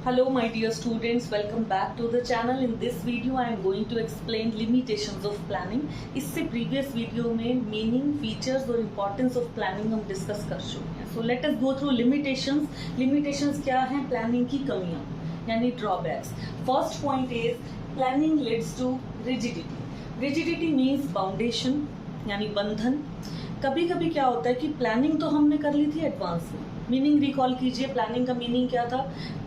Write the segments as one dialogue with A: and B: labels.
A: Hello my dear students, welcome back to the channel. In this video I am going to explain limitations of planning. इससे previous video में meaning, features और importance of planning हम discuss कर चुके हैं. So let us go through limitations. Limitations क्या हैं? Planning की कमियां यानी drawbacks. First point is planning leads to rigidity. Rigidity means foundation यानी बंधन. कभी कभी क्या होता है कि प्लानिंग तो हमने कर ली थी एडवांस में. मीनिंग रिकॉल कीजिए, प्लानिंग का मीनिंग क्या था?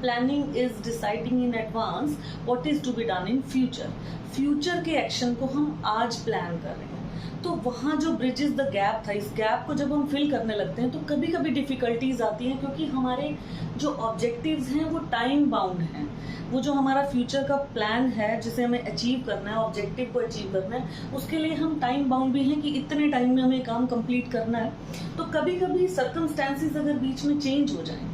A: Planning is deciding in advance what is to be done in future. Future के एक्शन को हम आज प्लान कर रहे हैं, तो वहाँ जो ब्रिजेस द गैप था, इस गैप को जब हम फिल करने लगते हैं तो कभी कभी डिफिकल्टीज आती हैं, क्योंकि हमारे जो ऑब्जेक्टिव्स हैं वो टाइम बाउंड हैं. वो जो हमारा फ्यूचर का प्लान है जिसे हमें अचीव करना है, ऑब्जेक्टिव को अचीव करना है, उसके लिए हम टाइम बाउंड भी हैं कि इतने टाइम में हमें काम कंप्लीट करना है. तो कभी कभी सर्कमस्टेंसेस अगर बीच में चेंज हो जाए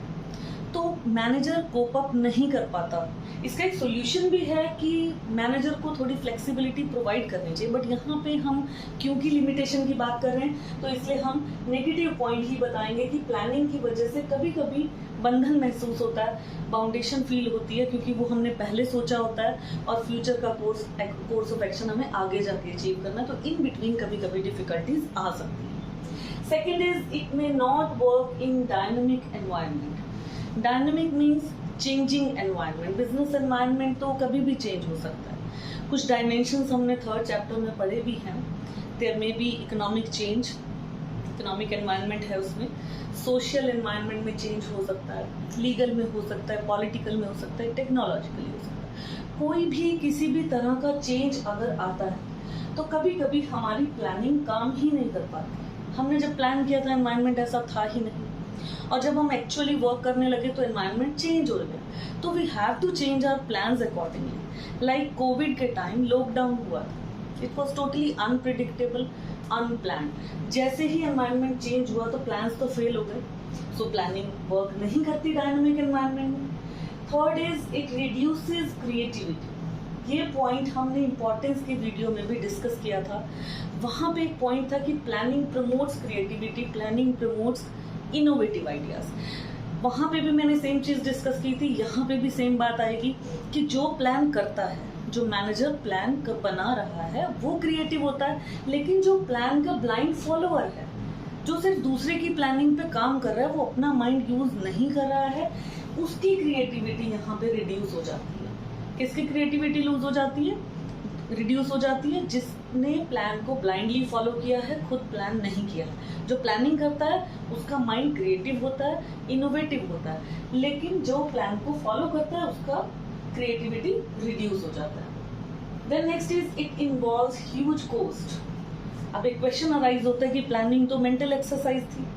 A: तो मैनेजर कोप अप नहीं कर पाता. इसका एक सोल्यूशन भी है कि मैनेजर को थोड़ी फ्लेक्सिबिलिटी प्रोवाइड करनी चाहिए, बट यहाँ पे हम क्योंकि लिमिटेशन की बात कर रहे हैं तो इसलिए हम नेगेटिव पॉइंट ही बताएंगे कि प्लानिंग की वजह से कभी कभी बंधन महसूस होता है, बाउंडेशन फील होती है, क्योंकि वो हमने पहले सोचा होता है और फ्यूचर का कोर्स ऑफ एक्शन हमें आगे जाके अचीव करना है, तो इन बिटवीन कभी कभी डिफिकल्टीज आ सकती है. Second is it may not work in dynamic environment. Dynamic means changing environment. Business environment तो कभी भी चेंज हो सकता है. कुछ डायमेंशंस हमने थर्ड चैप्टर में पढ़े भी हैं. There may be economic change, economic environment है उसमें. सोशल एनवायरनमेंट में चेंज हो सकता है, लीगल में हो सकता है, पॉलिटिकल में हो सकता है, टेक्नोलॉजिकली हो सकता है. कोई भी किसी भी तरह का चेंज अगर आता है तो कभी कभी हमारी प्लानिंग काम ही नहीं कर पाती. हमने जब प्लान किया था एनवायरनमेंट ऐसा था ही नहीं, और जब हम एक्चुअली वर्क करने लगे तो एनवायरनमेंट चेंज हो गया. तो we have to change our plans accordingly. Like Covid के टाइम लॉकडाउन हुआ था, it was totally unpredictable, unplanned. जैसे ही एनवायरनमेंट चेंज हुआ तो प्लान्स तो फेल हो गए. सो प्लानिंग वर्क नहीं करती डायनामिक एनवायरनमेंट में. Third is it reduces creativity. ये पॉइंट हमने इंपॉर्टेंस की वीडियो में भी डिस्कस किया था. वहां पे एक पॉइंट था कि planning promotes creativity, planning promotes innovative ideas. वहां पे भी मैंने सेम चीज डिस्कस की थी, यहाँ पे भी सेम बात आएगी कि जो प्लान करता है, जो मैनेजर प्लान बना रहा है वो क्रिएटिव होता है, लेकिन जो प्लान का ब्लाइंड फॉलोअर है, जो सिर्फ दूसरे की प्लानिंग पे काम कर रहा है, वो अपना माइंड यूज नहीं कर रहा है, उसकी क्रिएटिविटी यहाँ पे रिड्यूस हो जाती है. किसकी क्रिएटिविटी लूज हो जाती है? रिड्यूस हो जाती है जिसने प्लान को ब्लाइंडली फॉलो किया है, खुद प्लान नहीं किया है. जो प्लानिंग करता है उसका माइंड क्रिएटिव होता है, इनोवेटिव होता है, लेकिन जो प्लान को फॉलो करता है उसका क्रिएटिविटी रिड्यूस हो जाता है. Then next is it involves huge cost. अब एक क्वेश्चन अराइज होता है कि प्लानिंग तो मेंटल एक्सरसाइज थी,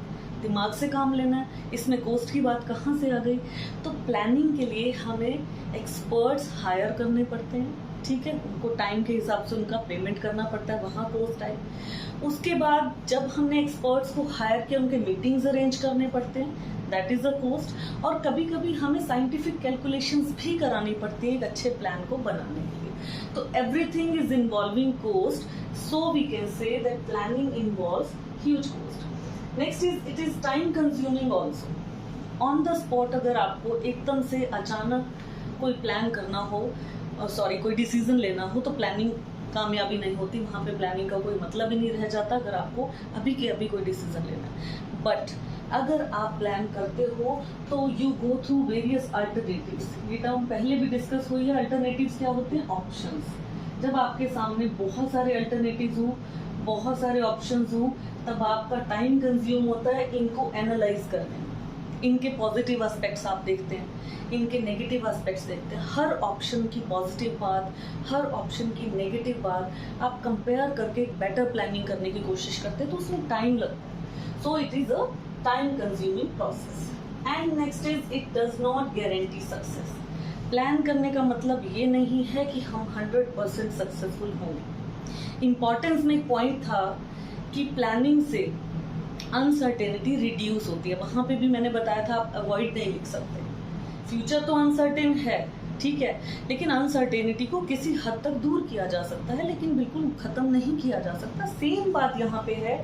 A: दिमाग से काम लेना है, इसमें कॉस्ट की बात कहाँ से आ गई? तो प्लानिंग के लिए हमें एक्सपर्ट्स हायर करने पड़ते हैं, ठीक है, उनको टाइम के हिसाब से उनका पेमेंट करना पड़ता है, वहाँ कॉस्ट आए. उसके बाद जब हमने एक्सपर्ट्स को हायर किया, उनके मीटिंग्स अरेंज करने पड़ते हैं, दैट इज अ कॉस्ट. और कभी कभी हमें साइंटिफिक कैलकुलेशंस भी करानी पड़ती है एक अच्छे प्लान को बनाने के लिए. तो everything is involving cost, so we can say that planning involves huge cost. Next is it is time consuming also. On the spot अगर आपको एकदम से अचानक कोई प्लान करना हो, कोई डिसीजन लेना हो, तो प्लानिंग कामयाबी नहीं होती. वहाँ पे प्लानिंग का कोई मतलब ही नहीं रह जाता अगर आपको अभी के अभी कोई डिसीजन लेना है. बट अगर आप प्लान करते हो तो you go through various alternatives. ये टर्म पहले भी डिस्कस हुई है. अल्टरनेटिव्स क्या होते हैं? ऑप्शंस. जब आपके सामने बहुत सारे अल्टरनेटिव्स हो, बहुत सारे ऑप्शंस हो, तब आपका टाइम कंज्यूम होता है इनको एनालाइज करने में. इनके पॉजिटिव एस्पेक्ट्स आप देखते हैं, इनके नेगेटिव एस्पेक्ट्स देखते हैं. हर ऑप्शन की पॉजिटिव बात, हर ऑप्शन की नेगेटिव बात आप कंपेयर करके बेटर प्लानिंग करने की कोशिश करते हैं, तो उसमें टाइम लगता है. So it is a time consuming process. And next is it does not guarantee success. Plan करने का मतलब ये नहीं है कि हम 100% सक्सेसफुल होंगे. इंपॉर्टेंस में एक पॉइंट था कि प्लानिंग से अनसर्टेनिटी रिड्यूस होती है. वहां पे भी मैंने बताया था आप अवॉइड नहीं लिख सकते. फ्यूचर तो अनसर्टेन है, ठीक है, लेकिन अनसर्टेनिटी को किसी हद तक दूर किया जा सकता है, लेकिन बिल्कुल खत्म नहीं किया जा सकता। सेम बात यहाँ पे है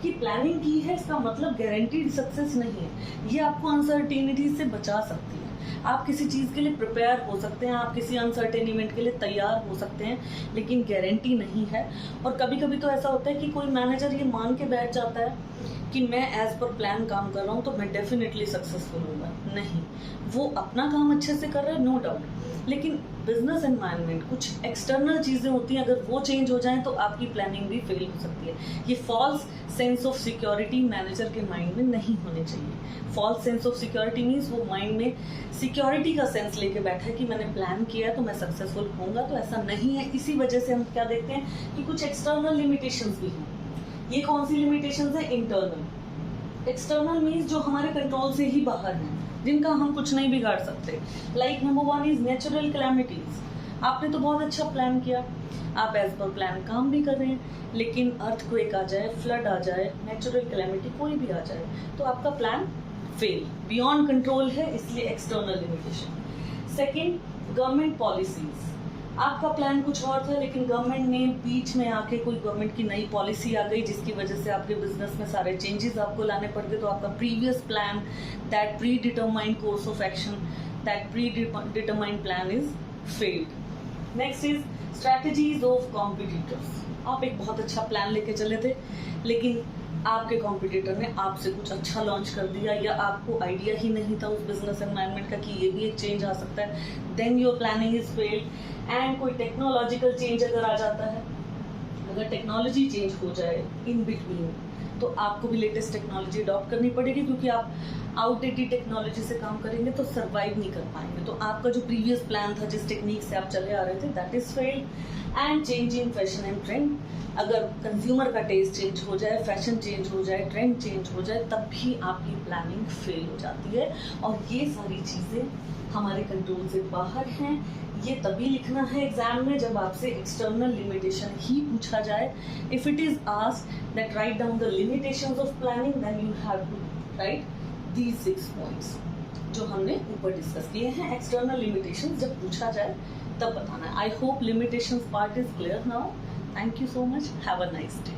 A: कि प्लानिंग की है, इसका मतलब गारंटीड सक्सेस नहीं है। ये आपको अनसर्टेनिटी से बचा सकती है। आप किसी चीज के लिए प्रिपेयर हो सकते हैं, आप किसी अनसर्टेन इवेंट के लिए तैयार हो सकते हैं, लेकिन गारंटी नहीं है। और कभी कभी तो ऐसा होता है कि कोई मैनेजर ये मान के बैठ जाता है कि मैं एज पर प्लान काम कर रहा हूँ तो मैं डेफिनेटली सक्सेसफुल होगा। नहीं, वो अपना काम अच्छे से कर रहा है, नो डाउट, लेकिन बिजनेस एनवायरनमेंट, कुछ एक्सटर्नल चीजें होती हैं, अगर वो चेंज हो जाएं तो आपकी प्लानिंग भी फेल हो सकती है। ये false sense of security manager के माइंड में नहीं होने चाहिए। False sense of security means वो माइंड में सिक्योरिटी का सेंस लेके बैठा है कि मैंने प्लान किया है तो मैं सक्सेसफुल होऊंगा, तो ऐसा नहीं है। इसी वजह से हम क्या देखते हैं कि कुछ एक्सटर्नल लिमिटेशंस भी हैं। ये कौन सी लिमिटेशंस है? इंटरनल। एक्सटर्नल मीन्स जो हमारे कंट्रोल से ही बाहर हैं, जिनका हम कुछ नहीं बिगाड़ सकते। Like number 1 is natural calamities. आपने तो बहुत अच्छा प्लान किया, आप एज पर प्लान काम भी कर रहे हैं, लेकिन अर्थक्वेक आ जाए, फ्लड आ जाए, नेचुरल कैलामिटी कोई भी आ जाए तो आपका प्लान फेल, बियॉन्ड कंट्रोल है, इसलिए external limitation. Second, government policies. आपका प्लान कुछ और था, लेकिन गवर्नमेंट ने बीच में आके कोई गवर्नमेंट की नई पॉलिसी आ गई जिसकी वजह से आपके बिजनेस में सारे चेंजेस आपको लाने पड़ गए, तो आपका previous plan, that pre determined course of action, that pre determined plan is failed. Next is strategies of competitors. आप एक बहुत अच्छा प्लान लेके चले थे, लेकिन आपके कॉम्पिटिटर ने आपसे कुछ अच्छा लॉन्च कर दिया, या आपको आइडिया ही नहीं था उस बिजनेस एनवायरनमेंट का कि ये भी एक चेंज आ सकता है, then your planning is failed. And कोई टेक्नोलॉजिकल चेंज अगर आ जाता है, अगर टेक्नोलॉजी चेंज हो जाए इन बिटवीन, तो आपको भी लेटेस्ट टेक्नोलॉजी अडॉप्ट करनी पड़ेगी, क्योंकि आप आउटडेटेड टेक्नोलॉजी से काम करेंगे तो सर्वाइव नहीं कर पाएंगे। तो आपका जो प्रीवियस प्लान था, जिस टेक्निक से आप चले आ रहे थे, that is failed. And change in fashion and trend. अगर कंज्यूमर का टेस्ट चेंज हो जाए, फैशन चेंज हो जाए, ट्रेंड चेंज हो जाए, तब भी आपकी प्लानिंग फेल हो जाती है। और ये सारी चीज़ें हमारे कंट्रोल से बाहर हैं। ये तभी लिखना है एग्जाम में जब आपसे एक्सटर्नल लिमिटेशन ही पूछा जाए। If it is asked that write down the limitations of planning, then you have to write these 6 points जो हमने ऊपर डिस्कस किए हैं। एक्सटर्नल लिमिटेशंस जब पूछा जाए तब बताना है। I hope limitations part is clear now. Thank you so much. Have a nice day.